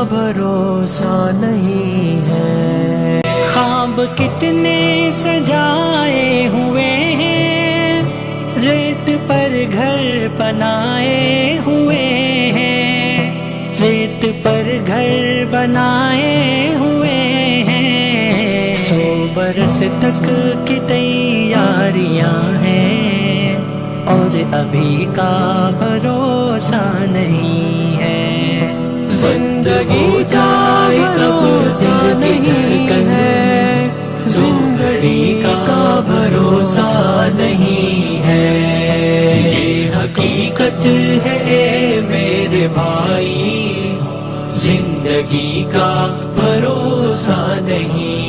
بھروسہ نہیں ہے۔ خواب کتنے سجائے ہوئے ہیں، ریت پر گھر بنائے ہوئے ہیں، ریت پر گھر بنائے ہوئے ہیں۔ 100 برس تک کی تیاریاں ہیں، اور ابھی کا بھروسہ نہیں ہے۔ زندگی کا بھروسہ نہیں ہے، زندگی کا بھروسہ نہیں ہے۔ یہ حقیقت ہے اے میرے بھائی، زندگی کا بھروسہ نہیں